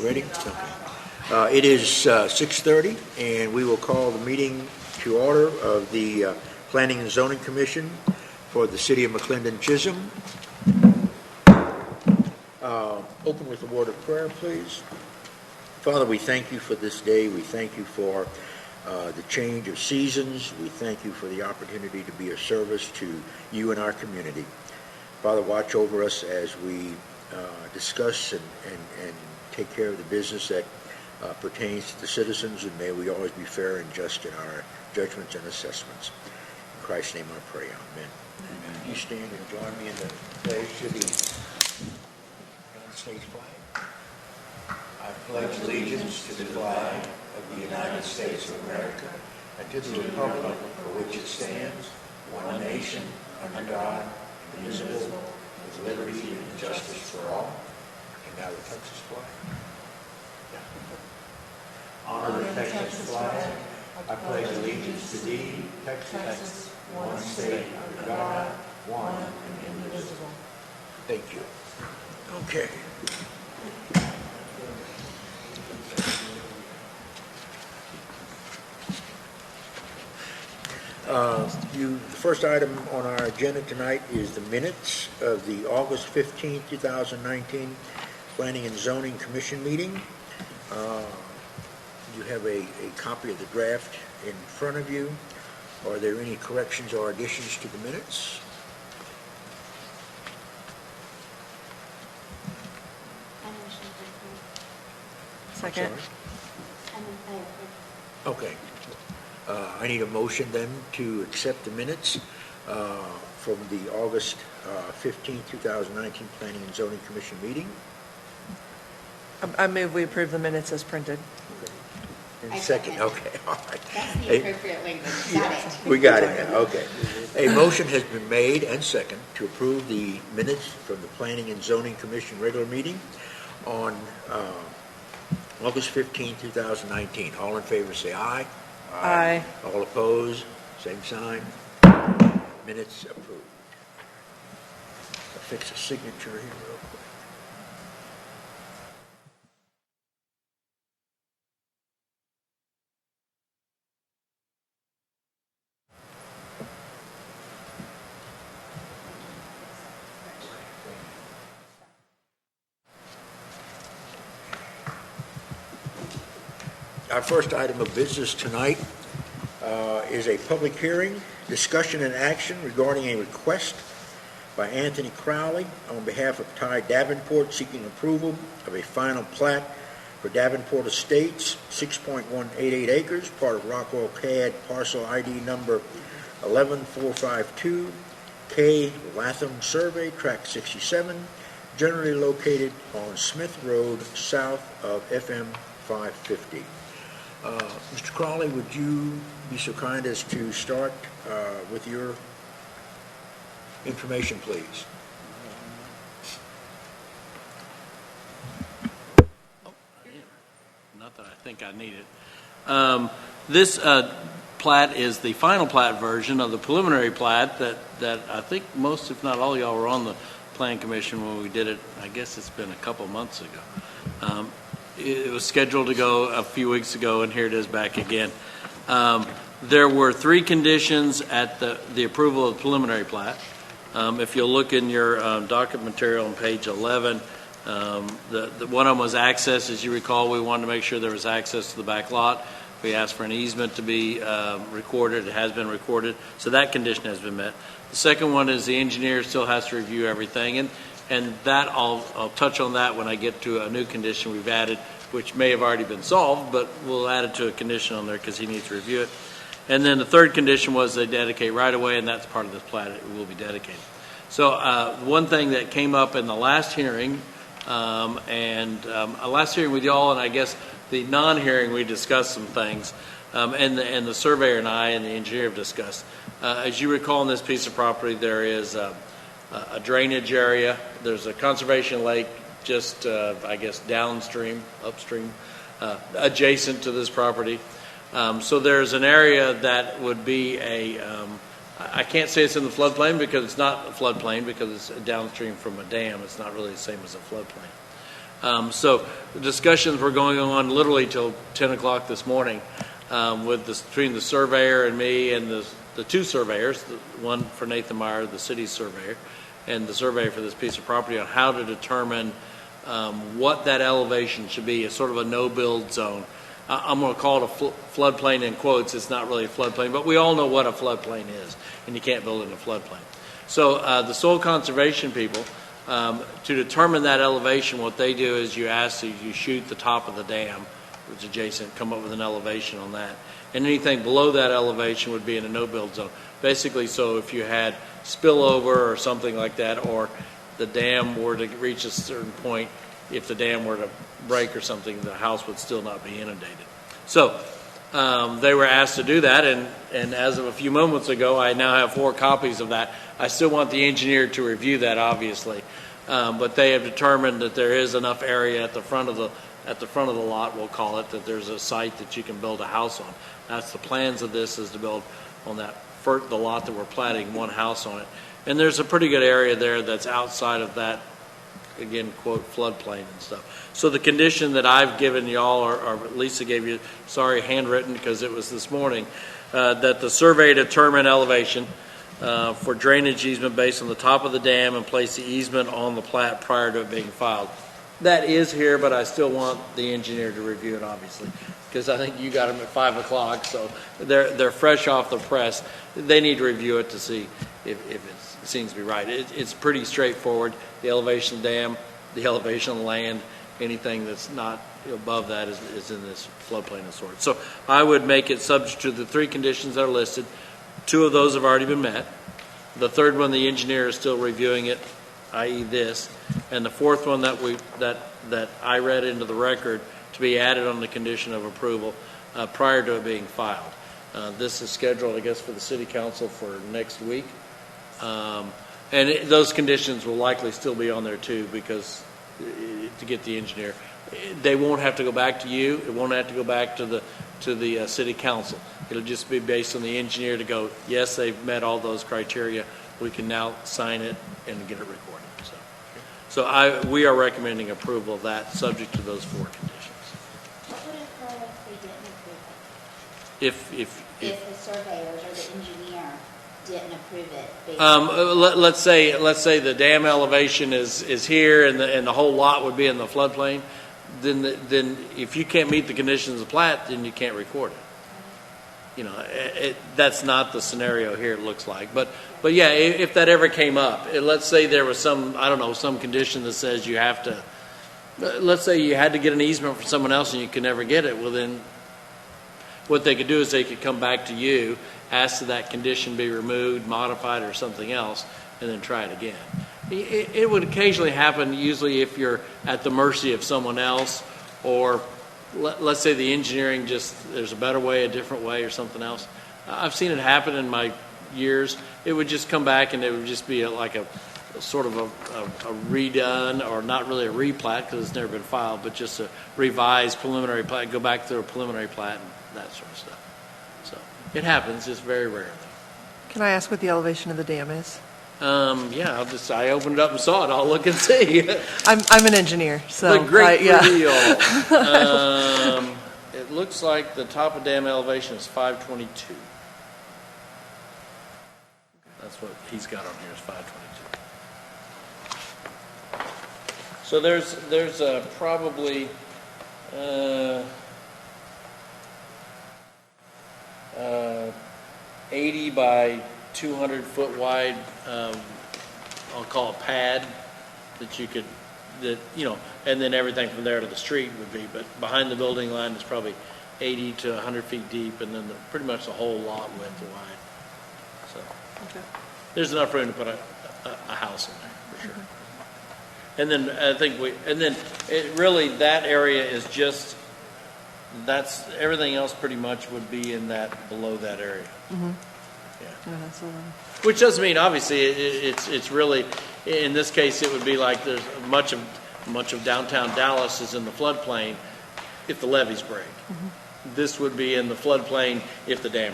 Ready? Okay. It is 6:30, and we will call the meeting to order of the Planning and Zoning Commission for the City of McLendon-Chisholm. Open with a word of prayer, please. Father, we thank you for this day. We thank you for the change of seasons. We thank you for the opportunity to be of service to you and our community. Father, watch over us as we discuss and take care of the business that pertains to the citizens, and may we always be fair and just in our judgments and assessments. In Christ's name I pray, amen. Amen. You stand and join me in the pledge to the United States flag. I pledge allegiance to the flag of the United States of America and to the republic for which it stands, one nation, under God, indivisible, with liberty and justice for all. And now the Texas flag. Honor the Texas flag. I pledge allegiance to thee, Texas, one state under God, one and indivisible. Thank you. Okay. The first item on our agenda tonight is the minutes of the August 15, 2019 Planning and Zoning Commission meeting. You have a copy of the draft in front of you. Are there any corrections or additions to the minutes? Second. Okay. I need a motion then to accept the minutes from the August 15, 2019 Planning and Zoning Commission meeting. I move we approve the minutes as printed. Okay. And second, okay, all right. That's the appropriate language. Got it. We got it now, okay. A motion has been made and second to approve the minutes from the Planning and Zoning Commission regular meeting on August 15, 2019. All in favor say aye. Aye. All opposed, same sign. Minutes approved. I'll fix a signature here real quick. Our first item of business tonight is a public hearing, discussion and action regarding a request by Anthony Crowley on behalf of Ty Davenport seeking approval of a final plat for Davenport Estates, 6.188 acres, part of Rockwall CAD Parcel ID number 11452, K. Latham Survey, Tract 67, generally located on Smith Road, south of FM 550. Mr. Crowley, would you be so kind as to start with your information, please? Not that I think I need it. This plat is the final plat version of the preliminary plat that I think most, if not all, y'all were on the Plan Commission when we did it. I guess it's been a couple months ago. It was scheduled to go a few weeks ago, and here it is back again. There were three conditions at the approval of the preliminary plat. If you'll look in your docket material on page 11, the one of them was access. As you recall, we wanted to make sure there was access to the back lot. We asked for an easement to be recorded. It has been recorded, so that condition has been met. The second one is the engineer still has to review everything, and that I'll touch on that when I get to a new condition we've added, which may have already been solved, but we'll add it to a condition on there because he needs to review it. And then the third condition was they dedicate right away, and that's part of this plat. It will be dedicated. So one thing that came up in the last hearing, last hearing with y'all, and I guess the non-hearing, we discussed some things, and the surveyor and I and the engineer have discussed. As you recall, in this piece of property, there is a drainage area. There's a conservation lake just, I guess, upstream, adjacent to this property. So there's an area that would be I can't say it's in the floodplain because it's not a floodplain because it's downstream from a dam. It's not really the same as a floodplain. So the discussions were going on literally till 10 o'clock this morning between the surveyor and me and the two surveyors, the one for Nathan Meyer, the city's surveyor, and the surveyor for this piece of property on how to determine what that elevation should be. It's sort of a no-build zone. I'm going to call it a floodplain in quotes. It's not really a floodplain, but we all know what a floodplain is, and you can't build in a floodplain. So the soil conservation people, to determine that elevation, what they do is you shoot the top of the dam, which is adjacent, come up with an elevation on that. And anything below that elevation would be in a no-build zone. Basically, so if you had spillover or something like that, or the dam were to reach a certain point, if the dam were to break or something, the house would still not be inundated. So they were asked to do that, and as of a few moments ago, I now have 4 copies of that. I still want the engineer to review that, obviously, but they have determined that there is enough area at the front of the lot, we'll call it, that there's a site that you can build a house on. That's the plans of this, is to build on the lot that we're platting, one house on it. And there's a pretty good area there that's outside of that, again, quote, floodplain and stuff. So the condition that I've given y'all, or Lisa gave you, sorry, handwritten because it was this morning, that the survey determine elevation for drainage easement based on the top of the dam and place the easement on the plat prior to it being filed. That is here, but I still want the engineer to review it, obviously, because I think you got them at 5 o'clock, so they're fresh off the press. They need to review it to see if it seems to be right. It's pretty straightforward. The elevation of the dam, the elevation of the land, anything that's not above that is in this floodplain of sorts. So I would make it subject to the 3 conditions that are listed. 2 of those have already been met. The 3rd one, the engineer is still reviewing it, i.e. this, and the 4th one that I read into the record to be added on the condition of approval prior to it being filed. This is scheduled, I guess, for the city council for next week. Those conditions will likely still be on there too, because to get the engineer, they won't have to go back to you. It won't have to go back to the city council. It'll just be based on the engineer to go, yes, they've met all those criteria. We can now sign it and get it recorded. So we are recommending approval of that, subject to those 4 conditions. What would occur if they didn't approve it? If the surveyors or the engineer didn't approve it? Based on Let's say the dam elevation is here, and the whole lot would be in the floodplain. Then if you can't meet the conditions of plat, then you can't record it. You know, that's not the scenario here. It looks like, but yeah, if that ever came up, let's say there was some condition that says you have to. Let's say you had to get an easement from someone else and you could never get it. Well, then what they could do is they could come back to you, ask that that condition be removed, modified, or something else, and then try it again. It would occasionally happen, usually if you're at the mercy of someone else, or let's say the engineering there's a better way, a different way, or something else. I've seen it happen in my years. It would just come back and it would just be like a sort of a redone, or not really a replat because it's never been filed, but just a revised preliminary plat, go back through a preliminary plat and that sort of stuff. So it happens, just very rarely. Can I ask what the elevation of the dam is? Yeah, I opened it up and saw it. I'll look and see. I'm an engineer, so the great yeah. reveal. It looks like the top of dam elevation is 522. That's what he's got on here is 522. So there's probably 80 by 200 foot wide, I'll call it pad and then everything from there to the street would be, but behind the building line is probably 80 to 100 feet deep, and then pretty much the whole lot width wide. So there's enough room to put a house in there for sure. And then I think that area is just, that's everything else pretty much would be in that, below that area. Mm-hmm. Yeah. Yeah, that's a lot. Which doesn't mean, obviously, it's really, in this case, it would be like there's much of downtown Dallas is in the floodplain if the levees break. Mm-hmm. This would be in the floodplain if the dam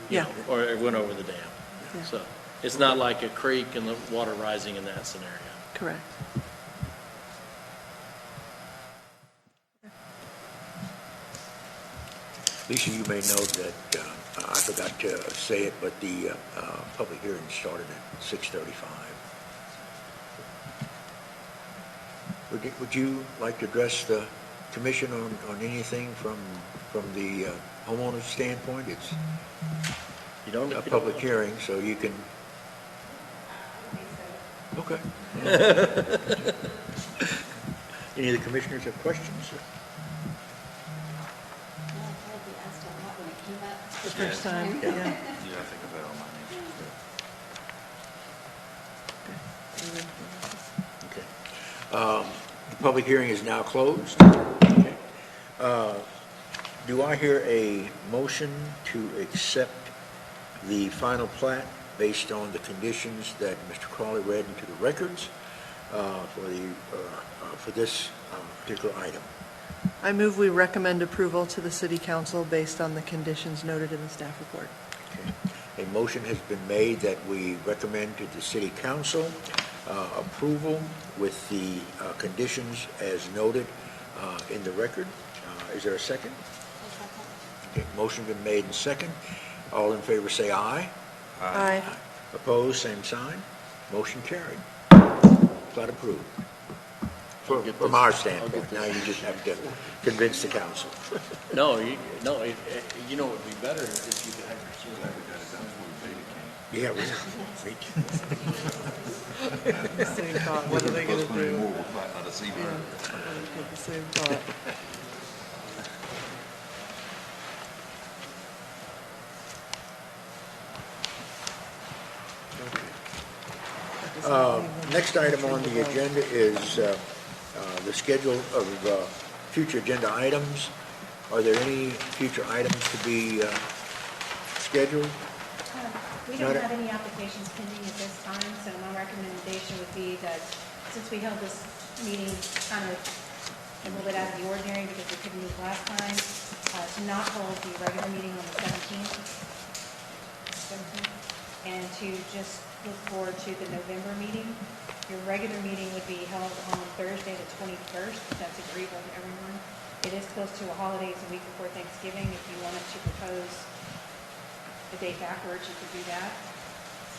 broke, or it went over the dam. Yeah. So it's not like a creek and the water rising in that scenario. Correct. Lisa, you may note that, I forgot to say it, but the public hearing started at 6:35. Would you like to address the commission on anything from the homeowner's standpoint? It's You don't. a public hearing, so you can... Okay. Any of the commissioners have questions? The first time, yeah. Yeah, I think of that on my name. Okay. The public hearing is now closed. Okay. Do I hear a motion to accept the final plat based on the conditions that Mr. Crowley read into the records for this particular item? I move we recommend approval to the city council based on the conditions noted in the staff report. Okay. A motion has been made that we recommend to the city council approval with the conditions as noted in the record. Is there a second? Okay. Motion been made and second. All in favor say aye. Aye. Opposed, same sign. Motion carried. Plat approved. From our standpoint. Now you just have to convince the council. No, you know what would be better if you could have your Glad we got it done before we paid it came. Yeah, we Same thought, what are they going to do? More, we're fighting out of sea Yeah, bird. the same thought. Next item on the agenda is the schedule of future agenda items. Are there any future items to be scheduled? We don't have any applications pending at this time, so my recommendation would be that since we held this meeting kind of a little bit out of the ordinary because we couldn't move last time, to not hold the regular meeting on the 17th, and to just look forward to the November meeting. Your regular meeting would be held on Thursday, the 21st, if that's agreeable to everyone. It is close to a holiday, it's a week before Thanksgiving. If you wanted to propose the date afterwards, you could do that.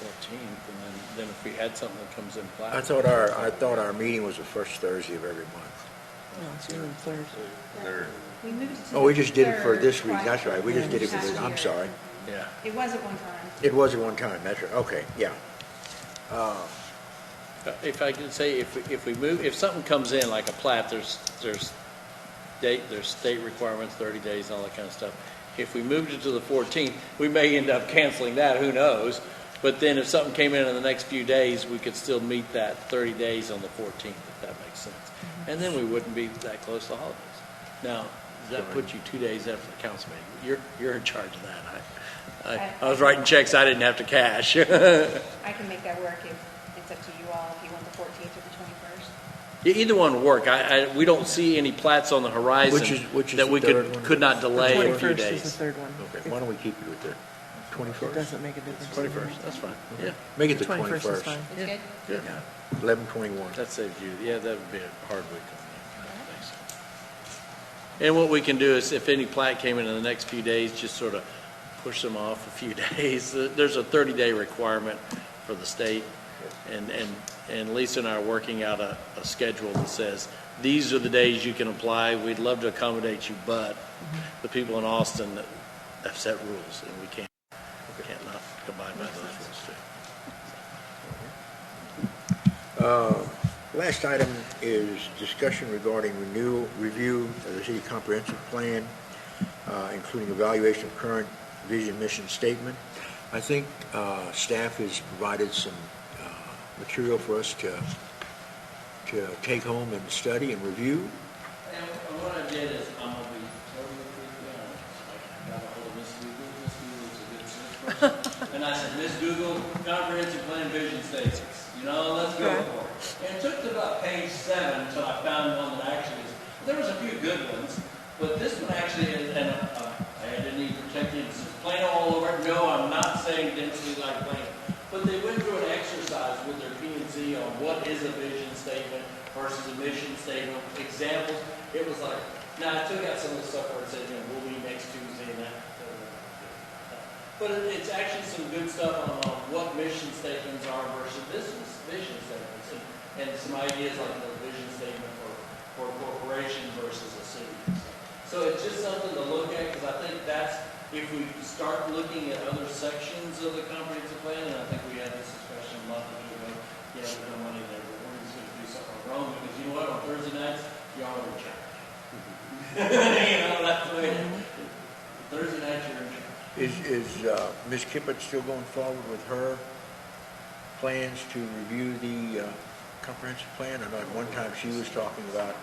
14th, and then if we had something that comes in plat. I thought our meeting was the first Thursday of every month. No, it's usually Thursday. They're We moved it to Oh, we just did it for third, this week. right. That's right. We just did it for Last this. I'm year. sorry. Yeah. It was at one time. It was at one time. That's right. Okay. Yeah. If I could say, if something comes in like a plat, there's state requirements, 30 days, all that kind of stuff. If we moved it to the 14th, we may end up canceling that, who knows? But then if something came in the next few days, we could still meet that 30 days on the 14th, if that makes sense. And then we wouldn't be that close to holidays. Now, does that put you 2 days after the council meeting? You're in charge of that. I was writing checks I didn't have to cash. I can make that work if it's up to you all, if you want the 14th or the 21st. Either one would work. We don't see any plats on the horizon Which is that the we third one? could not delay a few 21st is the days. third one. Okay. Why don't we keep it with the It 21st? doesn't make a difference. 21st, that's fine. Yeah, Make it the 21st is 21st. fine. It's good? yeah. 11:21. That saves you, that would be a hard week on me. Thanks. And what we can do is, if any plat came in the next few days, just sort of push them off a few days. There's a 30-day requirement for the state, and Lisa and I are working out a schedule that says, these are the days you can apply. We'd love to accommodate you, but the people in Austin that have set rules, and we can't not abide by those rules too. Last item is discussion regarding review of the city comprehensive plan, including evaluation of current vision mission statement. I think staff has provided some material for us to take home and study and review. And what I did is, I'm going to be totally freaking out. I got a hold of Miss Google. Miss Google's a good search person. And I said, Miss Google, comprehensive plan vision statements. Let's go for it. And it took to about page 7 until I found one that actually is, there was a few good ones, but this one actually is, and I didn't need protected, it's Plano all over it. No, I'm not saying density like Plano. But they went through an exercise with their P&Z on what is a vision statement versus a mission statement, examples. It was like Now, I took out some of the stuff where it said, we'll be next Tuesday and that. But it's actually some good stuff on what mission statements are versus vision statements, and some ideas like the vision statement for a corporation versus a city. So it's just something to look at, because I think that's, if we start looking at other sections of the comprehensive plan, and I think we had this discussion a month ago, there's no money there, but we're just going to do something wrong, because you know what, on Thursday nights, y'all are in charge. That's the way it is. Thursday nights, you're in charge. Is Ms. Kippett still going forward with her plans to review the comprehensive plan? I know at one time she was talking about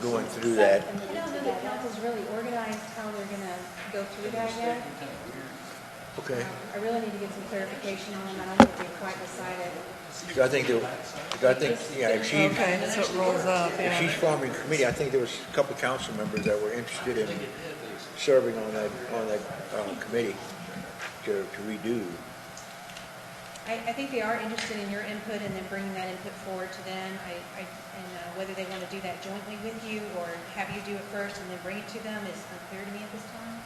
going through that. I don't know that council's really organized how they're gonna go through that yet. Okay. I really need to get some clarification on them. I don't think they've quite decided. So I think, if she, Okay, so it rolls up, if yeah. she's forming a committee, I think there was a couple of council members that were interested in serving on that committee to redo. I think they are interested in your input and then bringing that input forward to them. And whether they want to do that jointly with you or have you do it first and then bring it to them is unclear to me at this time.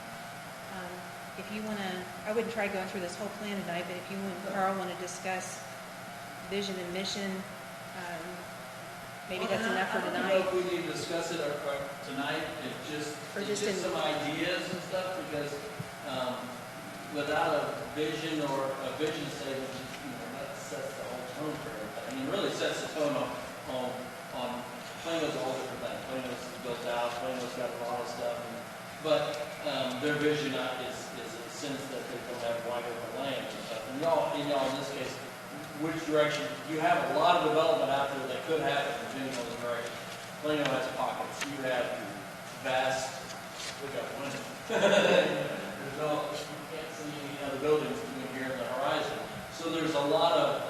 If you want to, I wouldn't try going through this whole plan tonight, but if you and Carl want to discuss vision and mission, maybe that's enough for I tonight. don't know if we need to discuss it tonight. It's just some ideas and stuff, because without a vision or a vision statement, that sets the whole tone for everything. I mean, it really sets the tone on Plano's a whole different thing. Plano's built out. Plano's got a lot of stuff, but their vision is a sense that they don't have wide open land and stuff. And y'all, in this case, which direction? You have a lot of development out there that could happen depending on the direction. Plano has pockets. You have vast. We got one. There's no. You can't see any other buildings between here and the horizon. So there's a lot of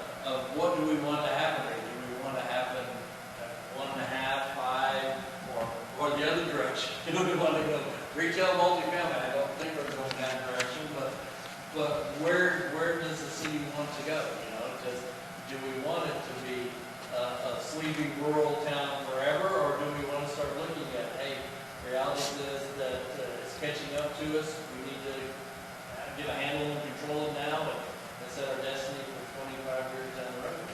what do we want to happen here? Do we want to happen at 1.5, 5, or the other direction? Do we want to go retail, multifamily? I don't think we're going that direction, but where does the city want to go? Do we want it to be a sleepy rural town forever, or do we want to start looking at, hey, reality is that it's catching up to us. We need to get a handle and control it now, and set our destiny for 25 years down the road.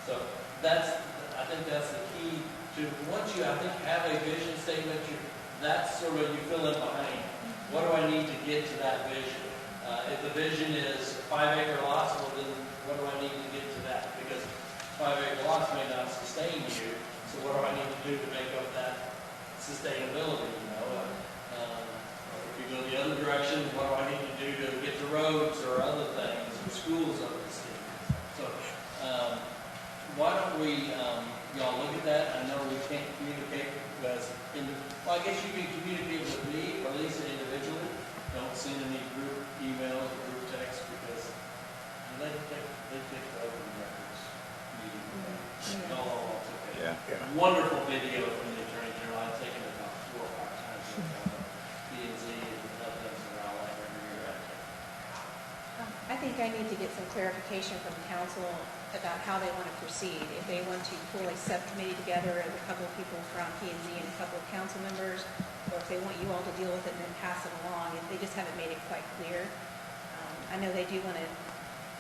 So I think that's the key to, once you, I think, have a vision statement, that's sort of, you fill in behind. What do I need to get to that vision? If the vision is 5-acre lots, well then what do I need to get to that? Because 5-acre lots may not sustain you, so what do I need to do to make up that sustainability, If you go the other direction, what do I need to do to get to roads or other things, or schools over the city? So, why don't we, y'all look at that? I know we can't communicate I guess you can communicate with me or Lisa individually. Don't send any group emails or group texts, because they take the open records meeting. Y'all took a wonderful video from the Attorney General. I've taken it about 4 or 5 times. B&Z and other things around like every year. I think I need to get some clarification from council about how they want to proceed. If they want to pull a subcommittee together of a couple of people from P&Z and a couple of council members, or if they want you all to deal with it and then pass it along. They just haven't made it quite clear. I know they do want to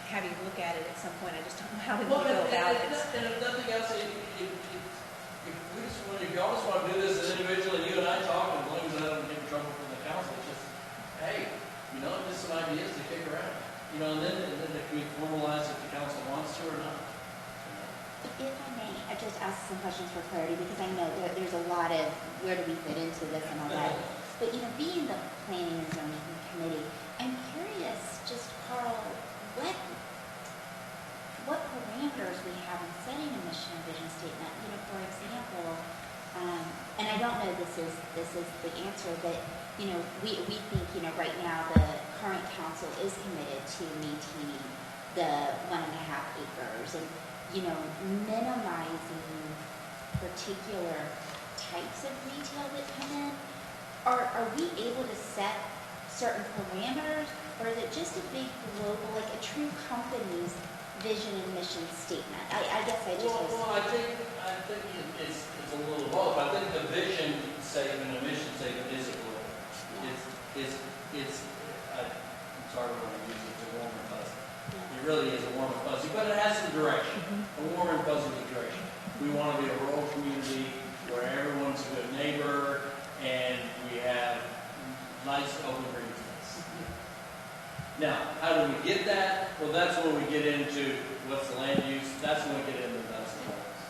have you look at it at some point. I just don't know how to go about it. And if nothing else, if y'all just want to do this individually, you and I talk, as long as I don't get in trouble from the council, it's just, hey, just some ideas to kick around. And then if we formalize if the council wants to or not. If I may, I just ask some questions for clarity, because I know there's a lot of where do we fit into this and all that. But being the planning and zoning committee, I'm curious, just Carl, what parameters we have in setting a mission and vision statement. For example, and I don't know this is the answer, but we think right now the current council is committed to maintaining the 1.5 acres and minimizing particular types of retail that come in. Are we able to set certain parameters, or is it just a big global, like a true company's vision and mission statement? I guess I just I think it's a little both. I think the vision statement, a mission statement is a goal. I'm sorry when I use it, it's a warm and fuzzy. It really is a warm and fuzzy, but it has some direction, a warm and fuzzy direction. We want to be a rural community where everyone's a good neighbor and we have nice open green space. Now, how do we get that? Well, that's when we get into what's the land use. That's when we get into the nuts and bolts.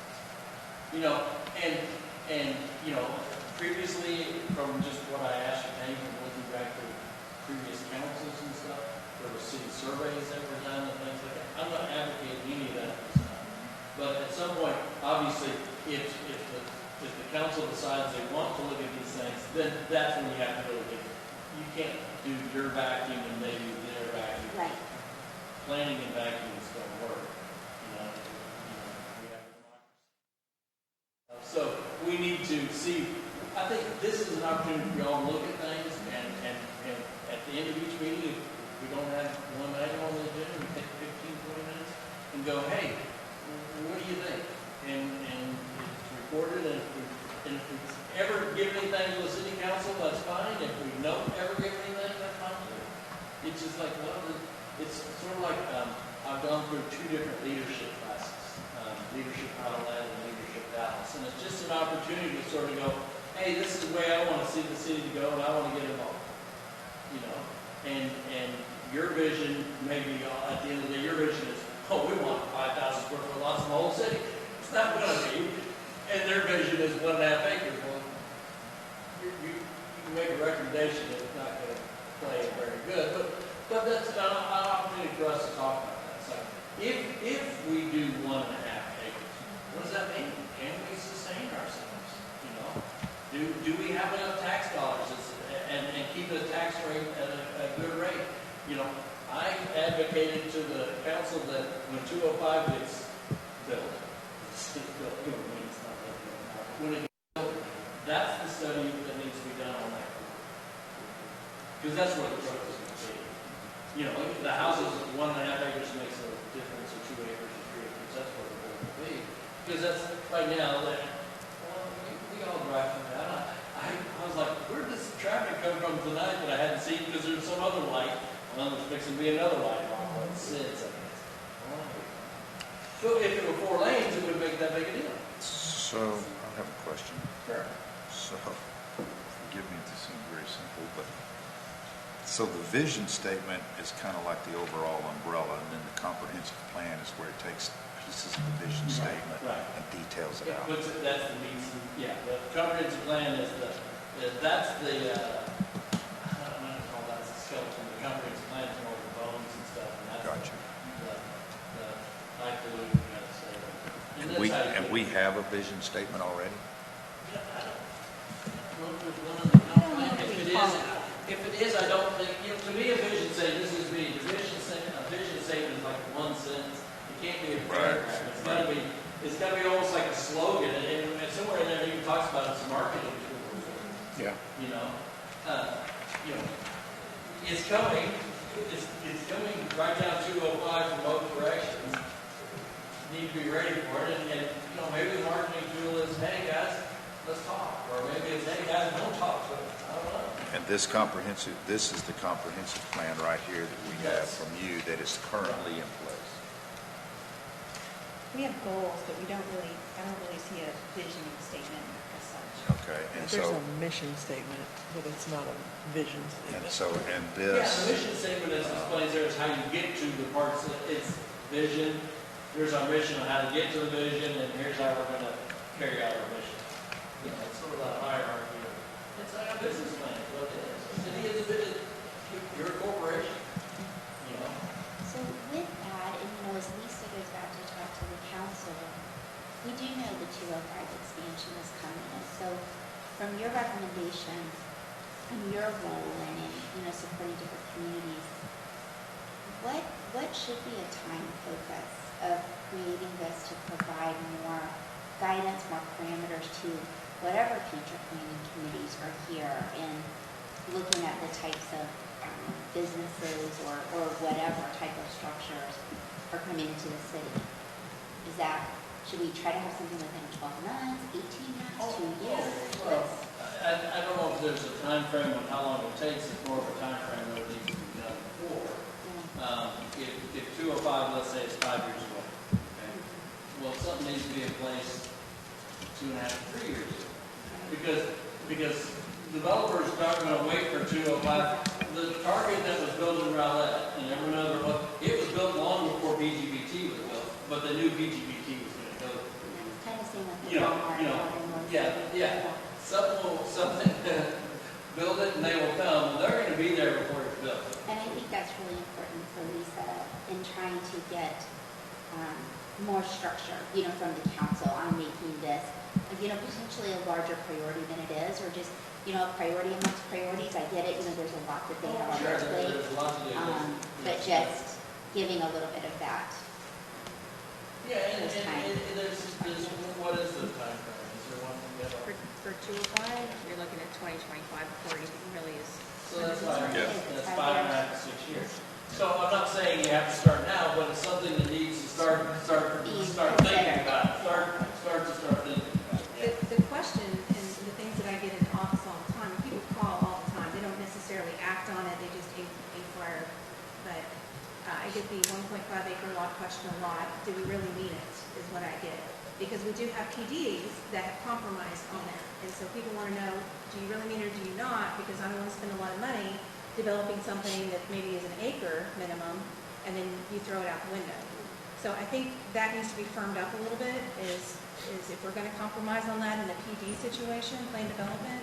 You know, and you know, previously, from just what I ascertained from looking back to previous councils and stuff, there were city surveys that were done and things like that. I'm not advocating any of that at this time. But at some point, obviously, if the council decides they want to look at these things, then that's when you have to really get it. You can't do your vacuum and they do their vacuum. Right. Planning and vacuum is going to work. You know, we have a democracy. So we need to see. I think this is an opportunity for y'all to look at things, and at the end of each meeting, if we don't have one item on the agenda, we take 15, 20 minutes and go, hey, what do you think? And it's recorded, and if we ever give anything to the city council, that's fine. If we don't ever give anything, that's fine too. It's just like, well, it's sort of like I've gone through 2 different leadership classes, leadership Outland and leadership Dallas, and it's just an opportunity to sort of go, hey, this is the way I want to see the city to go, and I want to get involved. You know, and your vision, maybe at the end of the day, your vision is, oh, we want 5,000 square foot lots in the whole city. It's not going to be. And their vision is 1.5 acres. Well, you can make a recommendation that it's not going to play very good, but that's an opportunity for us to talk about that. So if we do 1.5 acres, what does that mean? Can we sustain ourselves? You know, do we have enough tax dollars and keep the tax rate at a good rate? You know, I advocated to the council that when 205 gets built, when it gets built, that's the study that needs to be done on that. Because that's where the truck is going to be. You know, the houses, 1.5 acres makes a difference, or 2 acres or 3 acres. That's where the goal will be. Because that's right now that, well, we all drive through that. I was like, where does the traffic come from tonight that I hadn't seen? Because there's some other light. Well, there's fixing to be another light on where it sits, I guess. So if it were 4 lanes, it would make that big a deal. So, I have a question. Sure. So, forgive me if this seems very simple, but, so the vision statement is kind of like the overall umbrella, and then the comprehensive plan is where it takes pieces of the vision statement and details it out. That's the means, yeah, the comprehensive plan is that's the, I don't know how that's the skeleton, the comprehensive plan is more the bones and stuff, and that's Gotcha. the life pollution, you gotta say. And we have a vision statement already? Yeah, I don't know if there's one in the comp plan. If it is, I don't think, you know, to me, a vision statement, this is me, a vision statement is like 1 sentence. It can't be a paragraph. It's got to be almost like a slogan, and somewhere in there it even talks about its marketing tools. Yeah. You know, it's coming. It's coming right down 205 from both directions. Need to be ready for it, and you know, maybe the marketing tool is, hey guys, let's talk, or maybe it's, hey guys, don't talk. But I don't know. And this is the comprehensive plan right here that we have from you that is currently in place. We have goals, but I don't really see a vision statement as such. Okay, and There's so, a mission statement, but it's not a vision statement. and Yeah, this, the mission statement that explains there is how you get to the parts. It's vision. Here's our mission on how to get to the vision, and here's how we're going to carry out our mission. You know, it's sort of that hierarchy. It's like a business plan. Is what it is. The city is a bit. You're a corporation. You know. So with that, and you know, as Lisa goes back to talk to the council, we do know the 205 expansion is coming. And so from your recommendations and your role in you know, supporting different communities, what should be a time focus of creating this to provide more guidance, more parameters to whatever future planning committees are here in looking at the types of businesses or whatever type of structures are coming into the city? Should we try to have something within 12 months, 18 months, 2 years? I don't know if there's a time frame on how long it takes, it's more of a time frame that it needs to be done before. If 205, let's say it's 5 years away, okay? Well, something needs to be in place 2.5 to 3 years ago. Because developers aren't going to wait for 205. The Target that was built in Rowlett and every other one, it was built long before BGBT was built, but they knew BGBT was going to go. It's kind of the same with the You know, Walmart. yeah. Something, build it and they will come. They're going to be there before it's built. And I think that's really important for Lisa in trying to get more structure, from the council on making this, potentially a larger priority than it is, or just, a priority amongst priorities. I get it, there's a lot that they have on their plate. There's a lot to do. But just giving a little bit of that. Yeah, and there's, what is the time frame? Is there one you have? For 205, you're looking at 2025 before anything really is. So that's 5 years. Yeah. That's 5.5 to 6 years. So I'm not saying you have to start now, but it's something that needs to start thinking about. Start thinking about. Yeah. The question and the things that I get in the office all the time, people call all the time, they don't necessarily act on it, they just inquire. But I get the 1.5 acre lot question a lot. Do we really mean it, is what I get. Because we do have PDs that have compromised on that. And so people want to know, do you really mean it or do you not? Because I don't want to spend a lot of money developing something that maybe is an acre minimum, and then you throw it out the window. So I think that needs to be firmed up a little bit, is if we're going to compromise on that in a PD situation, plan development,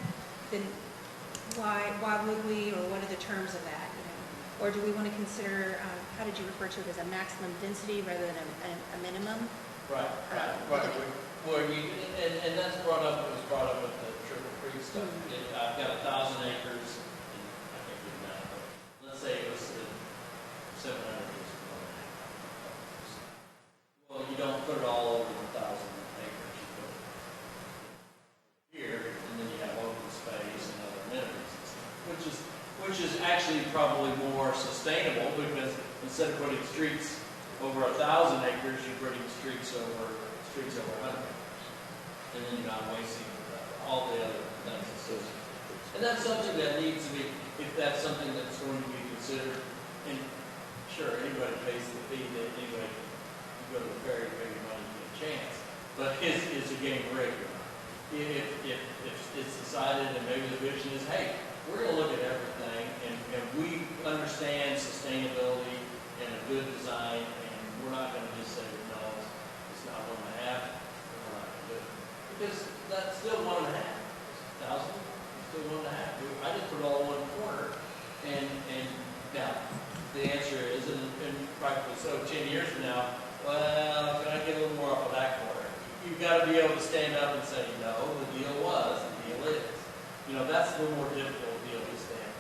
then why would we, or what are the terms of that? Or do we want to consider, how did you refer to it, as a maximum density rather than a minimum? Right. Well, and that's brought up, it was brought up with the Triple Creek stuff. I've got 1,000 acres, and I can't do that, but let's say it was 700 acres. Well, you don't put it all over 1,000 acres. You put it here, and then you have open space and other amenities and stuff, which is actually probably more sustainable, because instead of putting streets over 1,000 acres, you're putting streets over 100 acres. And then you're not wasting all the other things associated. And that's something that needs to be, if that's something that's going to be considered, and sure, anybody pays the fee, that anybody can go to the ferry, pay your money, get a chance. But is a game rigged? If it's decided, and maybe the vision is, hey, we're going to look at everything, and we understand sustainability and a good design, and we're not going to just say, no, it's not 1.5, we're not going to do it. Because that's still 1.5. 1,000, still 1.5. I just put it all in one corner, and now, the answer is, and practically so, 10 years from now, well, can I get a little more off of that corner? You've got to be able to stand up and say, no, the deal was, the deal is. That's a little more difficult deal to stand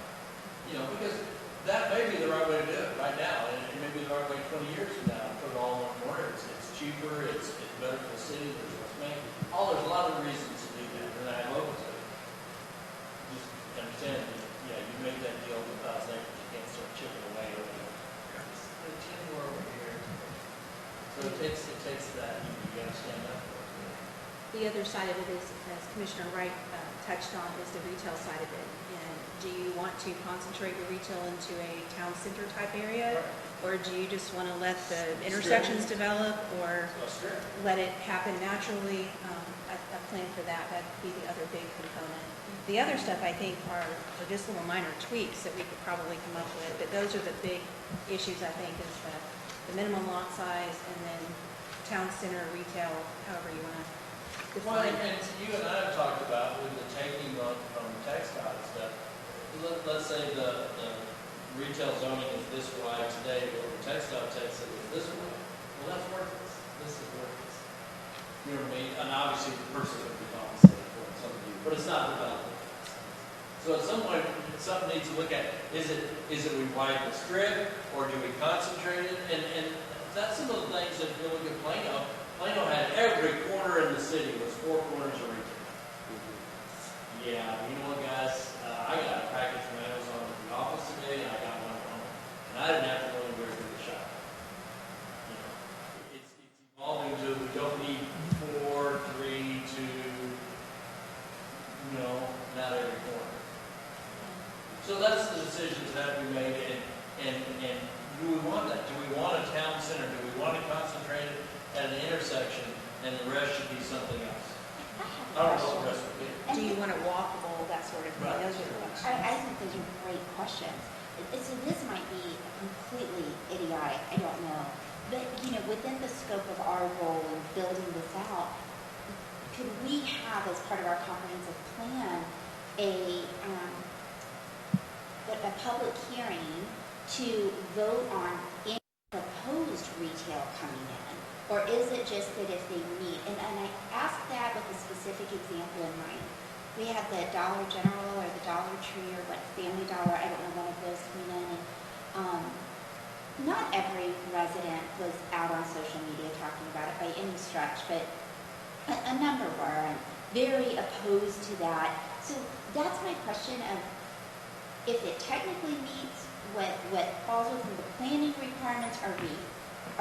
up. Because that may be the right way to do it right now, and it may be the right way 20 years from now, put it all in one corner. It's cheaper, it's better for the city, there's what's made. There's a lot of reasons to do that, and I hope to. Just understand, you made that deal with 1,000 acres, you can't start chipping away over there. There's 10 more over here. So it takes that, you got to stand up for it. The other side of it is, as Commissioner Wright touched on, is the retail side of it. And do you want to concentrate your retail into a town center type area? Right. Or do you just want to let the intersections develop, or let it happen naturally? A plan for that, that'd be the other big component. The other stuff, I think, are just little minor tweaks that we could probably come up with. But those are the big issues, I think, is the minimum lot size, and then town center, retail, however you want to Well, define and it. you and I have talked about with the taking from TxDOT and stuff. Let's say the retail zoning is this wide today, but the TxDOT takes it this way. Well, that's worthless. This is worthless. You know what I mean? And obviously the person would be compensated for it, some of you, but it's not development. So at some point, something needs to look at, is it we widen the strip, or do we concentrate it? And that's some of the things that if you look at Plano had every corner in the city was 4 corners of retail. Yeah, you know what, guys? I got a package from Amazon at the office today, and I got one at home. And I didn't have to go anywhere to the shop. It's evolving to, we don't need 4, 3, 2, not So that's the decisions that we made, and do we want that? Do we want a town center? Do we want to concentrate it at an intersection, and the rest should be something else? I I don't have a know what the question. rest would be. Do you want it walkable, that sort of thing? Right. Those are the questions. I think those are great questions. So this might be completely idiotic, I don't know. But, within the scope of our role in building this out, could we have, as part of our comprehensive plan, a public hearing to vote on any proposed retail coming in? Or is it just that if they meet, and I ask that with a specific example in mind. We had the Dollar General or the Dollar Tree or what, Family Dollar, I don't know, one of those coming in. And not every resident was out on social media talking about it by any stretch, but a number were, and very opposed to that. So that's my question of, if it technically meets what falls within the planning requirements, are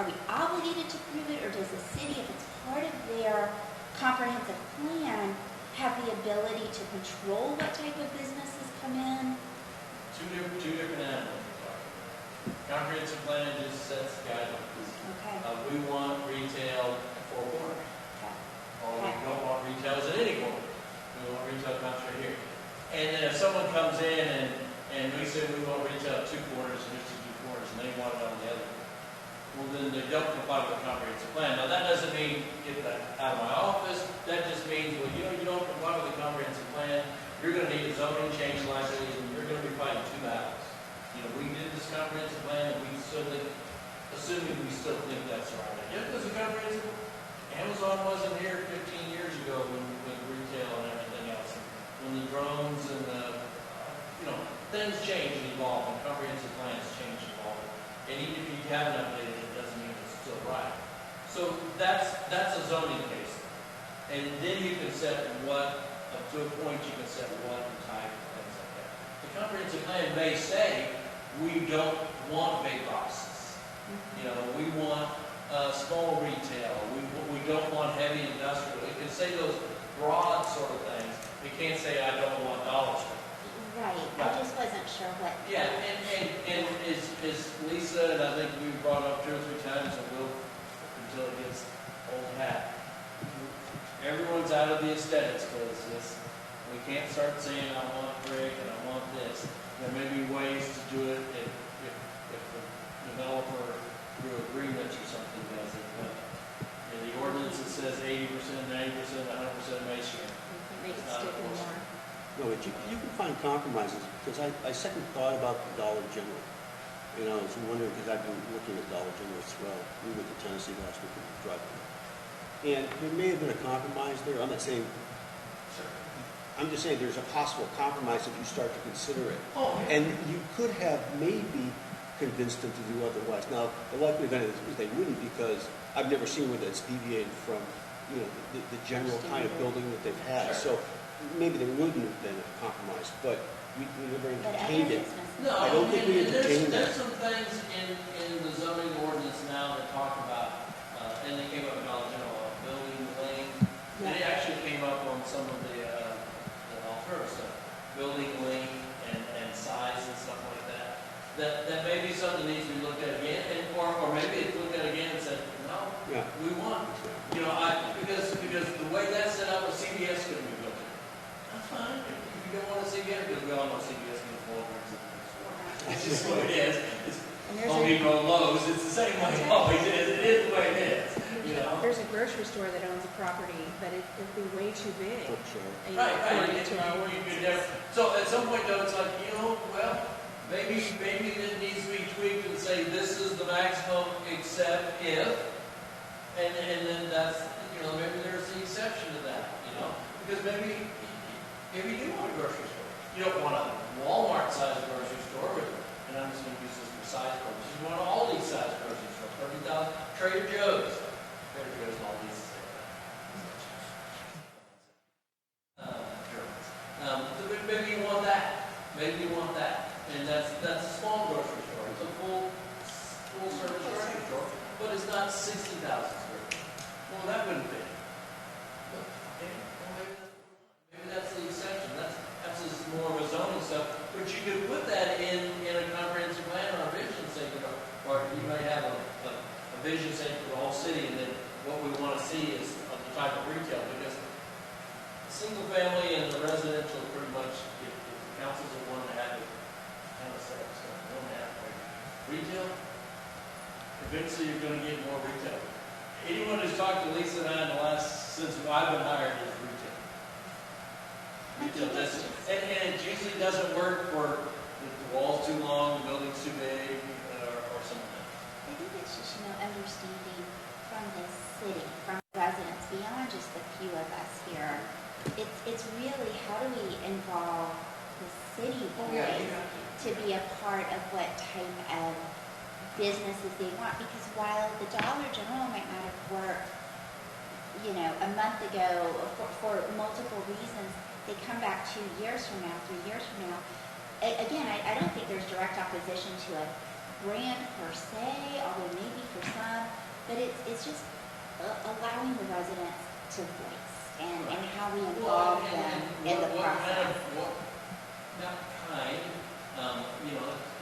we obligated to prove it, or does the city, if it's part of their comprehensive plan, have the ability to control what type of businesses come in? Two different animals we're talking about. Comprehensive plan just sets guidelines. Okay. We want retail at Four Corners, Okay. or we don't want retail at any corner. We want retail concentrated here. And then if someone comes in and we say we want retail at two corners and it's two corners, and they want it on the other, well, then they don't comply with the comprehensive plan. Now, that doesn't mean get that out of my office. That just means, well, you don't comply with the comprehensive plan, you're going to need a zoning change likely, and you're going to be fighting two battles. We did this comprehensive plan, and we still think, assuming we still think that's right. Yeah, because the comprehensive, Amazon wasn't here 15 years ago with retail and everything else. When the drones and the, things change and evolve, and comprehensive plans change and evolve. And even if you haven't updated it, doesn't mean it's still right. So that's a zoning case. And then you can set what, up to a point, you can set what and type and things like that. The comprehensive plan may say, we don't want big boxes. We want small retail. We don't want heavy industrial. It can say those broad sort of things. It can't say, I don't want Dollar Store. Right. I just wasn't sure what. Yeah, and as Lisa, and I think we brought up 2 or 3 times, and we'll, until it gets old hat, everyone's out of the aesthetics business. We can't start saying, I want brick and I want this. There may be ways to do it if the developer, through agreements or something, does it. But in the ordinance, it says 80%, 90%, 100% masonry. Make it stick more. No, but you can find compromises, because I second thought about the Dollar General. I was wondering, because I've been looking at Dollar General as well. We went to Tennessee last week and driving. And there may have been a compromise there. I'm not saying, I'm just saying there's a possible compromise if you start to consider it. Oh, yeah. And you could have maybe convinced them to do otherwise. Now, the likelihood is they wouldn't, because I've never seen one that's deviated from, the general kind of building that they've had. Sure. So maybe there wouldn't have been a compromise, but we never entertained it. No, I don't think we entertained there's that. some things in the zoning ordinance now that talk about, and they came up in Dollar General, building lane. And it actually came up on some of the alternative stuff, building lane and size and stuff like that. That may be something that needs to be looked at again, or maybe it's looked at again and said, no, Yeah. we want, because the way that's set up with CVS couldn't be built in. That's fine. If you don't want to CVS, because we all know CVS can afford it. It's just the way it is. It's And there's Home Depot, Lowe's, it's the same way it always is. It is the way it is. There's a grocery store that owns a property, but it'd be way too big. Oh, sure. Right. According You to our could ordinances. never- So at some point though, it's like, well, maybe it needs to be tweaked and say this is the maximum except if, and then that's, maybe there's the exception to that, because maybe you do want a grocery store. You don't want a Walmart-sized grocery store, and I'm just going to use this for size purposes. You want an Aldi-sized grocery store, 30,000 Trader Joe's. Trader Joe's and Aldi's the same thing. Maybe you want that. Maybe you want that. And that's a small grocery store. It's a full service grocery store, but it's not 60,000 square feet. Well, that wouldn't be. Okay, well, maybe that's the exception. That's just more of a zoning stuff. But you could put see is the type of retail, because single family and the residential pretty much, if the council's the one that had to kind of set up stuff, one halfway. Retail, eventually you're gonna get more retail. Anyone who's talked to Lisa and I in the last, since I've been hired, is retail. Retail, and it usually doesn't work for the wall's too long, the building's too big, or something. I think it's just, understanding from the city, from residents, beyond just the few of us here. It's really, how do we involve the city boys to be a part of what type of businesses they want? Because while the Dollar General might not have worked, a month ago for multiple reasons, they come back 2 years from now, 3 years from now. Again, I don't think there's direct opposition to a brand per se, although maybe for some, but it's just allowing the residents to voice and how we involve them in the process.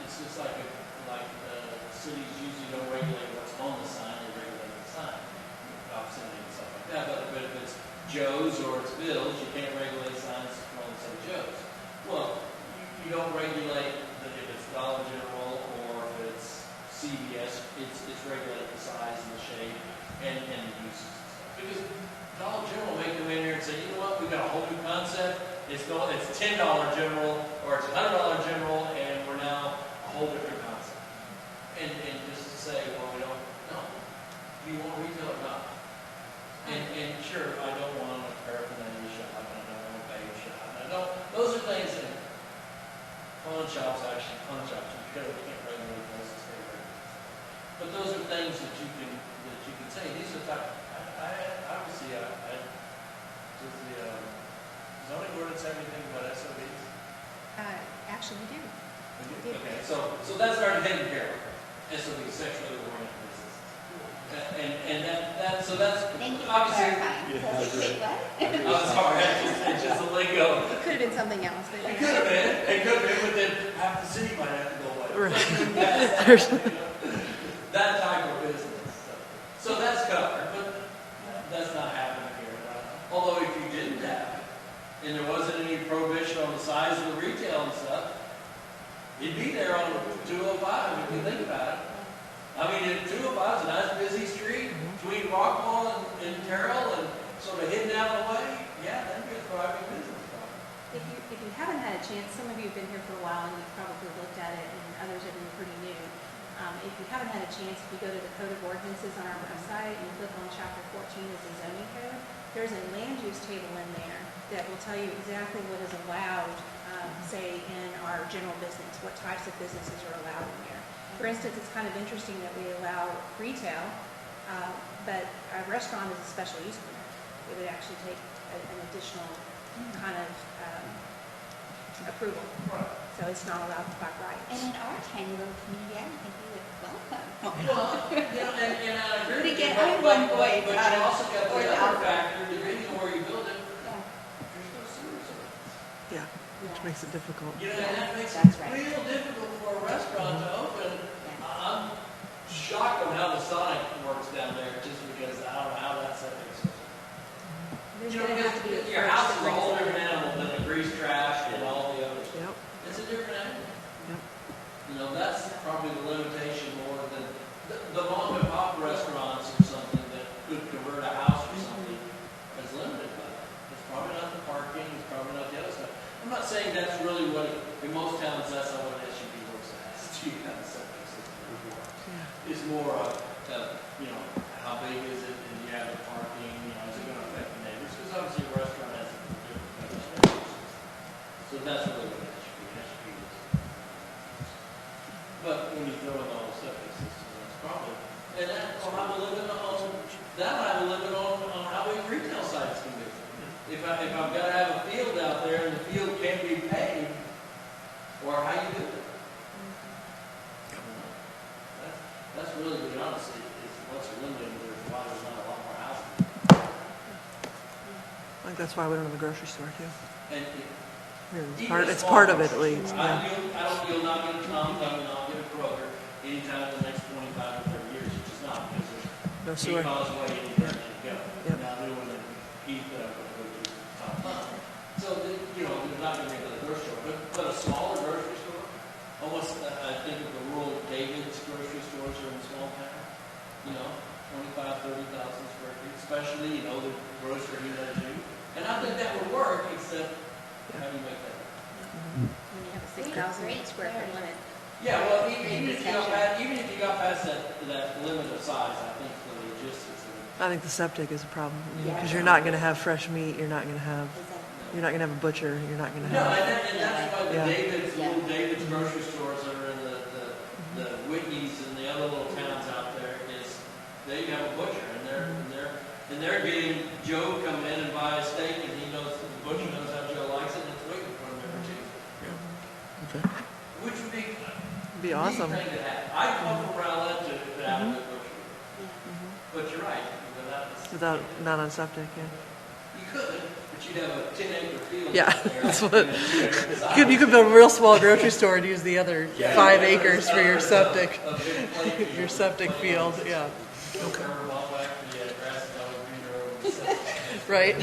It's just like cities usually don't regulate what's on the sign, they regulate the sign, obscenity and stuff like that. But if it's Joe's or it's Bill's, you can't regulate signs that only say Joe's. Well, you don't regulate if it's Dollar General or if it's CVS, it's regulate the size and the shape and the uses and stuff. Because Dollar General may come in here and say, you know what, we've got a whole new concept. It's $10 General or it's $100 General, and we're now a whole different concept. And just to say, well, we don't know. Do you want retail or not? And sure, I don't want a paraphernalia shop, and I don't want a baby shop. Those are things that pawn shops, you can't regulate those to stay regulated. But those are things that you can say. These are obviously, does the zoning ordinance have anything about SOBs? Actually, we do. Okay, so that's already taken care of. SOBs, sexually oriented businesses. So that's Thank you for obviously. clarifying. Wait, what? I'm sorry, it's just a lingo. It could have been something else. But It could have been, but then half the city might have to go away. Right. That type of business. So that's covered, but that's not happening here. Although if you didn't have it, and there wasn't any prohibition on the size of the retail and stuff, you'd be there on 205 if you think about it. I mean, 205 is a nice busy street between Rockwall and Terrell and sort of hidden out of the way. Yeah, that'd be a thriving business. if you haven't had a chance, some of you have been here for a while and you've probably looked at it, and others have been pretty new. If you haven't had a chance, if you go to the Code of Ordinances on our website and you click on Chapter 14 as the zoning code, there's a land use table in there that will tell you exactly what is allowed, say, in our general business, what types of businesses are allowed in there. For instance, it's kind of interesting that we allow retail, but a restaurant is a special use permit. It would actually take an additional kind of approval. So it's not allowed by right. And in our tiny little community, I don't think we would welcome. Well, and I agree with you, Again, I'm one voice but out you of- also got or the the other other. factor, depending on where you build it, Yeah. there's no sewer service. Yeah, which makes it difficult. You know, and that makes That's it right. real difficult for a restaurant to open. I'm shocked on how the Sonic works down there, just because I don't know how that's set up. There's You know, going to have to be a because your first house is a that brings whole it in. different animal than the grease trash and all the others. Yep, It's a different animal. yep. You know, that's probably the limitation more than the mom and pop restaurants or something that could convert a house or something is limited by that. It's probably not the parking, it's probably not the other stuff. I'm not saying that's really what, in most towns, that's not what an SUV works as. You have a septic system before. It's more of, how big is it, and you have the parking, is it gonna affect the neighbors? Because obviously a restaurant has a different vegetation. So that's really what an SUV is. But when you throw in the whole septic system, that's probably, and that will have a limit on how big retail sites can be. If I've got to have a field out there and the field can't be paved, or how you do it. That's really, to be honest, is what's limiting, there's why there's not a lot more housing. I think that's why we don't have a grocery store too. And It's part of it at least, yeah. You'll not get a Tom Thumb, you'll not get a Kroger anytime in the next 25 or 30 years, which is not, because No there's sewer. 8 miles away, and you go. not gonna be another grocery store, but a smaller grocery store, almost, I think of the rural David's grocery stores are in small town, 25, 30,000 square feet, especially, the grocery you let you. And I think that would work, except how do you make that? When you have a 6,000 square foot limit. Yeah, well, even if you got past that limit of size, I think the logistics of it. I think the septic is a problem, because you're not going to have fresh meat, you're not going to have a butcher, you're not going to No, have. and that's why the Yeah. little David's grocery stores that are in the Whitneys and the other little towns out there is they have a butcher and they're getting Joe come in and buy a steak and the butcher knows how Joe likes it and it's waiting for him every Tuesday. Okay. Which would be Be awesome. neat thing to have. I'd come from Rowlett to have a good butcher. But you're right, Without, not on septic, yeah. you could, but you'd have a 10-acre field. Yeah, out there. that's what, you could build a real small grocery store and use the other 5 acres for your septic, A big plate. your septic field, yeah, right?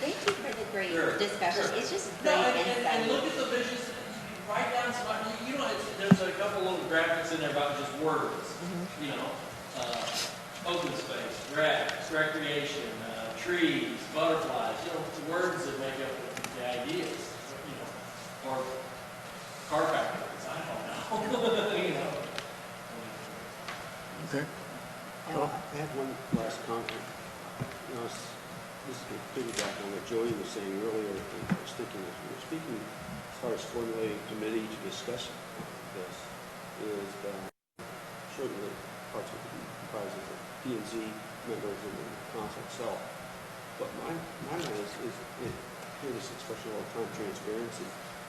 Thank you for the great Sure, discussion. sure. It's just No, great and insight. look at the visions, write down some, there's a couple little graphics in there about just words, open space, grass, recreation, trees, butterflies, words that make up the ideas, or car factories, I don't know, Okay. I have one last comment. This is piggyback on what Joey was saying earlier. I was thinking, as we were speaking, as far as formulating a committee to discuss this, is that certainly parts of it comprised of the P&Z members and the council itself. But my mind is hear this expression all the time, transparency.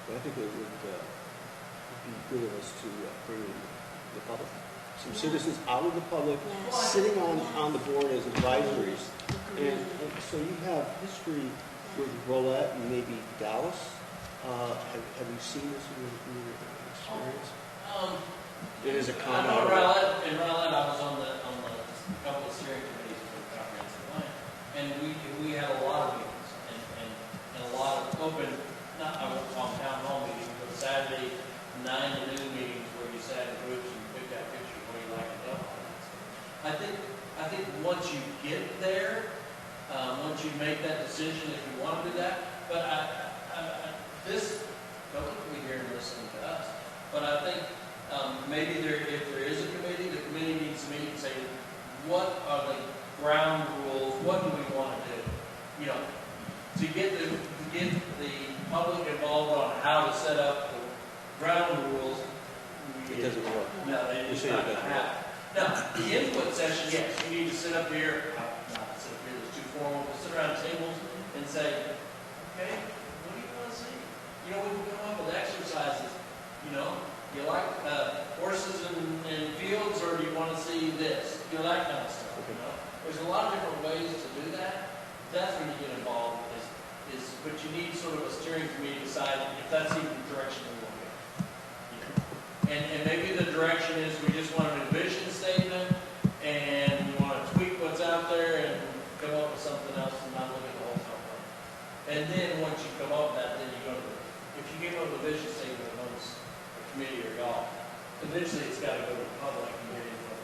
But I think it would be good of us to bring in the public. Some citizens out of the public sitting on the board as advisories. And so you have history with Rolette and maybe Dallas. Have you seen this in your experience? It is a I know in Rowlett, I was on the couple of steering committees for the comprehensive plan, and we had a lot of meetings and a lot of open, not I won't call them town hall meetings, but Saturday 9 to noon meetings where you sat in groups and picked out pictures of what you like and don't like. I think once you get there, once you make that decision, if you want to do that, but this don't look to be here and listening to us, but I think maybe if there is a committee, the committee needs to meet and say, what are the ground rules? What do we want to do? To get the public involved on how to set up the ground rules. It doesn't work. No, it's not going to happen. Now, the input session, yes, you need to sit up here, not sit up here, it's too formal, but sit around tables and say, okay, what do you want to see? We can come up with exercises, you like horses and fields, or do you want to see this? That kind of stuff, There's a lot of different ways to do that. That's when you get involved, but you need sort of a steering committee to decide if that's even the direction we want to go. And maybe the direction is we just want a vision statement and we want to tweak what's out there and come up with something else and not look at the whole thing. And then once you come up with that, then you go to if you give up the vision statement amongst a committee or y'all, eventually it's got to go to the public and get input.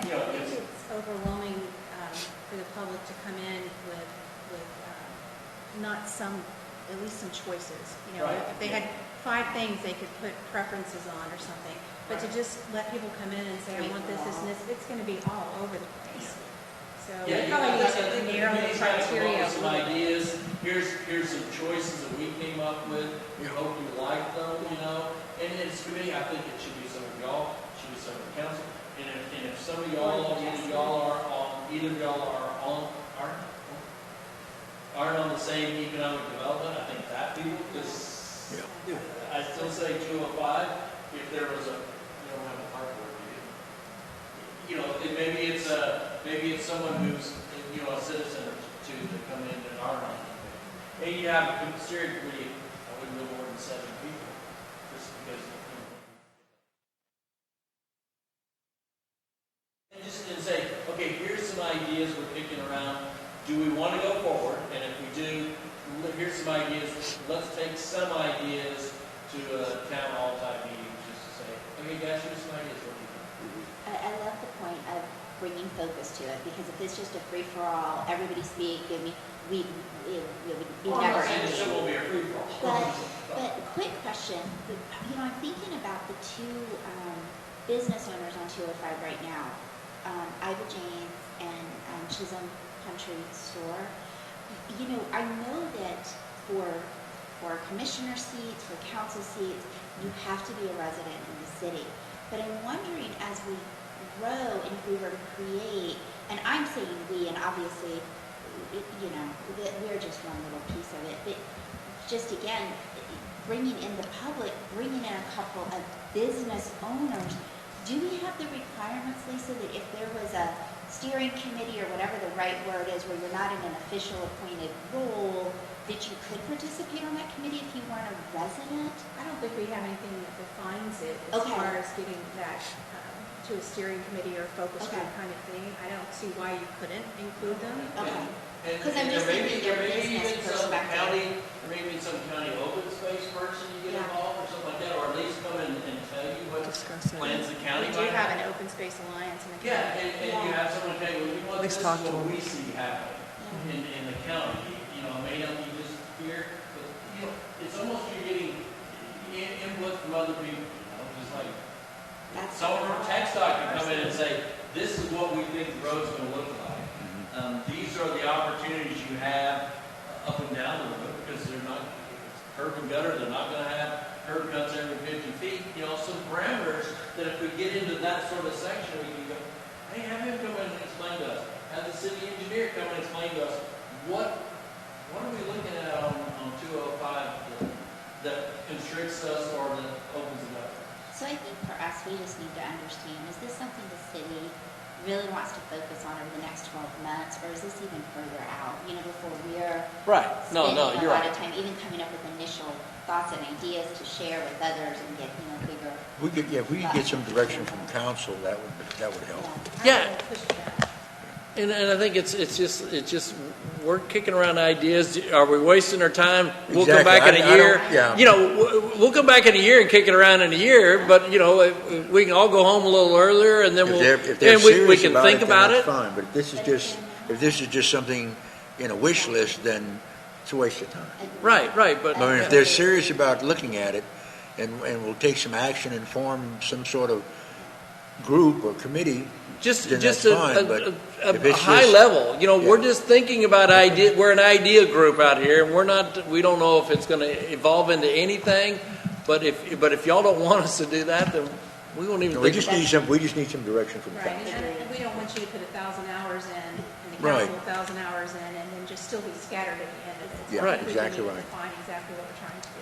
I think it's overwhelming for the public to come in with not at least some choices. Right. If they had 5 things they could put preferences on or something, but to just let people come in and say, I want this, and this, it's going to be all over the place. So we probably need to narrow the criteria. Some ideas. Here's some choices that we came up with. We hope you like them, And it's to me, I think it should be some of y'all, it should be some of the council. And if some of y'all, either of y'all aren't on the same economic development, I think that people, because I still say 205, if there was you don't have a park board, maybe it's someone who's, a citizen or two that come in and are on it. And you have a steering committee, I wouldn't go more than 7 people, just because, and say, okay, here's some ideas we're kicking around. Do we want to go forward? And if we do, here's some ideas to it, because if it's just a free-for-all, everybody speak, I mean, we Well, I'm never not saying end. this won't be a free-for-all. But quick question, I'm thinking about the two business owners on 205 right now, Ida James and Chisholm Country Store. I know that for commissioner seats, for council seats, you have to be a resident in the city. But I'm wondering, as we grow and if we were to create, and I'm saying we, and obviously, that we're just one little piece of it, but just again, bringing in the public, bringing in a couple of business owners, do we have the requirements, Lisa, that if there was a steering committee or whatever the right word is, where you're not in an official appointed role, that you could participate on that committee if you weren't a resident? I don't think we have anything that defines it as Okay. far as getting that to a steering committee or focus group Okay. kind of thing. I don't see why you couldn't include them. Okay. And 'Cause I'm just there may thinking be, their there may be business even some perspective. county, there may be some county open space person you get Yeah. involved or something like that, or at least come in and tell you what Discuss it. plans the We county do might have an open space alliance in the Yeah, county. and you have someone tell you, well, you want, At this least is talk to what them. we see happening in the county. It may not be just here, but, it's almost you're getting input from other people, just like That's someone from TechStop can come in and say, this is what we think the road's gonna look like. These are the opportunities you have up and down the road, because they're not, curb and gutter, they're not gonna have curb cuts every 50 feet, some parameters that if we get into that sort of section, we can go, hey, have him come in and explain to us. Have the city engineer come and explain to us, what are we looking at on 205 that constricts us or that opens it up? So I think for us, we just need to understand, is this something the city really wants to focus on over the next 12 months, or is this even further out, before we're Right. spending a lot of time, even coming up with initial thoughts and ideas to share with others and get, bigger. If we could get some direction from council, that would help. Yeah. I would push for that. And I think it's just we're kicking around ideas. Are we wasting our time? We'll come Exactly. back in I a year. don't- yeah. We'll come back in a year and kick it around in a year. But we can all go home a little earlier, and then If they're and we serious can about think it, then about that's it. fine. But if this is just something in a wish list, then it's a waste of time. Right. But I mean, if they're serious about looking at it, and we'll take some action and form some sort of group or committee, just then just that's fine, but a if it's high just- level. We're Yeah. just thinking about idea. We're an idea group out here, and we don't know if it's going to evolve into anything. But if y'all don't want us to do that, then we won't even. we think just about it. need some direction from Right, council. and we don't want you to put 1,000 hours in, and the Right. council 1,000 hours in, and then just still be scattered at the end of it. So Yeah, I think we exactly need to right. define exactly what we're trying to do.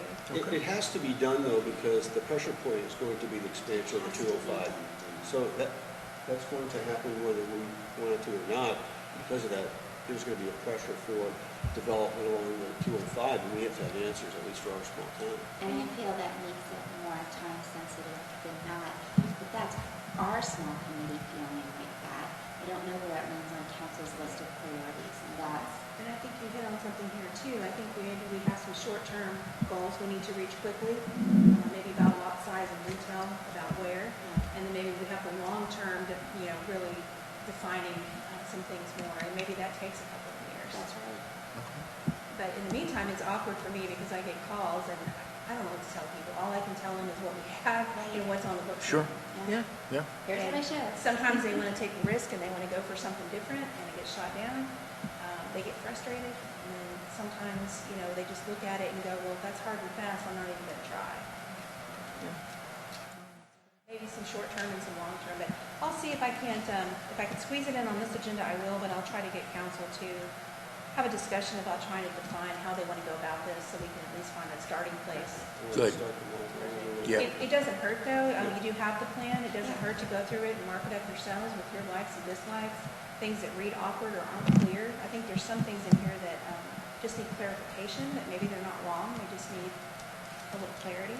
It has to be done, though, because the pressure point is going to be the expansion of the 205. So that's going to happen whether we want it to or not. Because of that, there's going to be a pressure for development along the 205, and we have to have answers, at least for our small town. And I feel that makes it more time sensitive than not. But that's our small committee feeling like that. I don't know where it lands on council's list of priorities, and that's, And I think you hit on something here too. I think we have some short-term goals we need to reach quickly, maybe about lot size and retail, about where. And then maybe we have the long-term, really defining some things more. And maybe that takes a couple of years. that's right. But in the meantime, it's awkward for me because I get calls and I don't know what to tell people. All I can tell them is what we have and what's on the books. Sure. Yeah. Yeah. Here's what I showed. Sometimes they want to take a risk and they want to go for something different and it gets shot down. They get frustrated, and then sometimes, they just look at it and go, well, if that's hard and fast, I'm not even going to try. Maybe some short-term and some long-term, but I'll see if I can't, if I can squeeze it in on this agenda, I will, but I'll try to get council to have a discussion about trying to define how they want to go about this, so we can at least find a starting place. Good. Yeah. It doesn't hurt, though. You do have the plan. It doesn't hurt to go through it and mark it up yourselves with your likes and dislikes, things that read awkward or aren't clear. I think there's some things in here that just need clarification, that maybe they're not wrong. They just need a little clarity.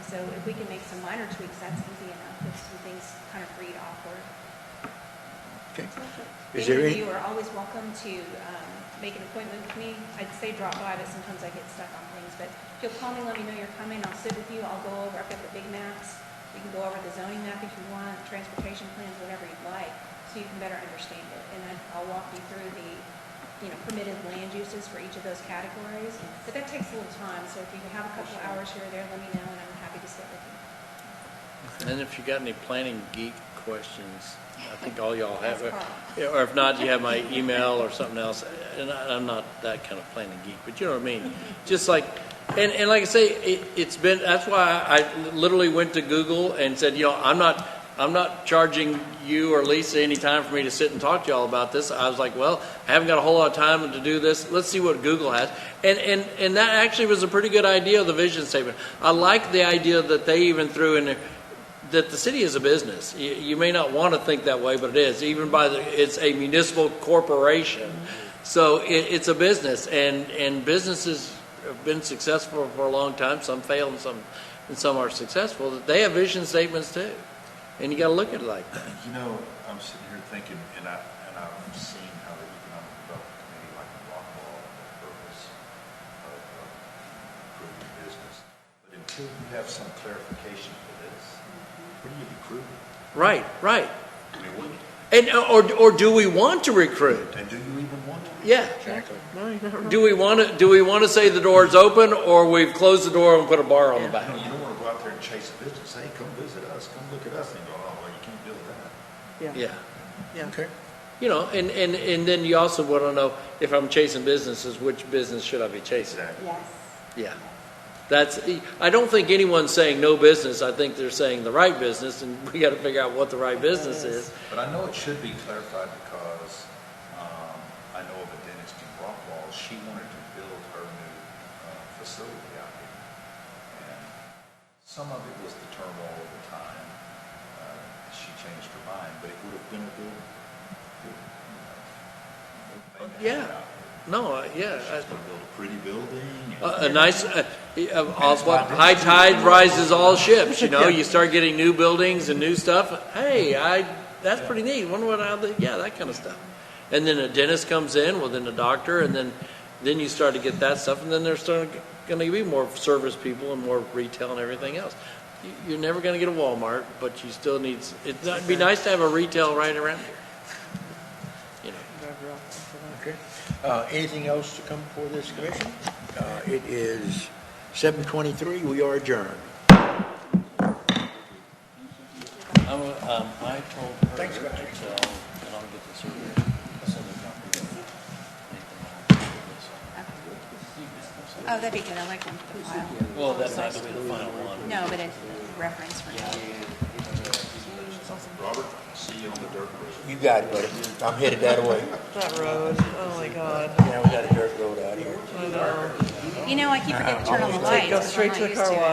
So if we can make some minor tweaks, that's easy enough. If some things kind of read awkward. Okay. Is there any? You are always welcome to make an appointment with me. I'd say drop by, but sometimes I get stuck on things. But if you'll call me, let me know you're coming. I'll sit with you. I'll go over. I've got the big maps. We can go over the zoning map if you want, transportation plans, whatever you'd like. So so you can better understand it. And then I'll walk you through the, permitted land uses for each of those categories. But that takes a little time, so if you have a couple hours here or there, let me know, and I'm happy to sit with you. And if you got any planning geek questions, I think all y'all have That's it. Carl. Yeah, or if not, you have my email or something else. And I'm not that kind of planning geek, but you know what I mean? Just like, and like I say, it's been, that's why I literally went to Google and said, I'm not charging you or Lisa any time for me to sit and talk to y'all about this. I was like, well, I haven't got a whole lot of time to do this. Let's see what Google has. And that actually was a pretty good idea of the vision statement. I like the idea that they even threw in there that the city is a business. You may not want to think that way, but it is. Even it's a municipal corporation. So it's a business, and businesses have been successful for a long time. Some fail and some are successful. They have vision statements too. And you got to look at it like that. I'm sitting here thinking, and I'm seeing how the Economic Development Committee, like in Rockwall, the purpose of improving business. But until you have some clarification for this, what do you recruit? Right. I mean, what, And or do we want to recruit? and do you even want to? Yeah. Exactly. No, you're not wrong. Do we want to say the door's open, or we've closed the door and put a bar on the back? You don't want to go out there and chase business. Hey, come visit us. Come look at us. And you go, oh, well, you can't build that. Yeah. Yeah. Okay. And then you also want to know, if I'm chasing businesses, which business should I be chasing? Exactly. Yes. Yeah. I don't think anyone's saying no business. I think they're saying the right business, and we got to figure out what the right business is. But I know it should be clarified because I know of a dentist in Rockwall. She wanted to build her new facility out here. And some of it was the turmoil of the time. She changed her mind, but it would have been a good thing to have out here. No, yeah. She's going to build a pretty building. A nice, high tide rises all ships. You start getting new buildings and new stuff. Hey, that's pretty neat. Wonder that kind of stuff. And then a dentist comes in, well, then a doctor, and then you start to get that stuff, and then there's going to be more service people and more retail and everything else. You're never going to get a Walmart, but you still need. It'd be nice to have a retail right around here. Okay. Anything else to come before this commission? It is 7:23. We are adjourned. I told her Thanks, guys. and I'll get the survey. I'll send a copy. Oh, that'd be good. I like one for the file. Well, that might be the final one. No, but it's a reference for me. Robert, see you on the dirt road. You got it, buddy. I'm headed that way. That road, oh my God. Yeah, we got a dirt road out here. I know. I keep forgetting to turn on the lights. Go because straight I'm to not the used car it. wash.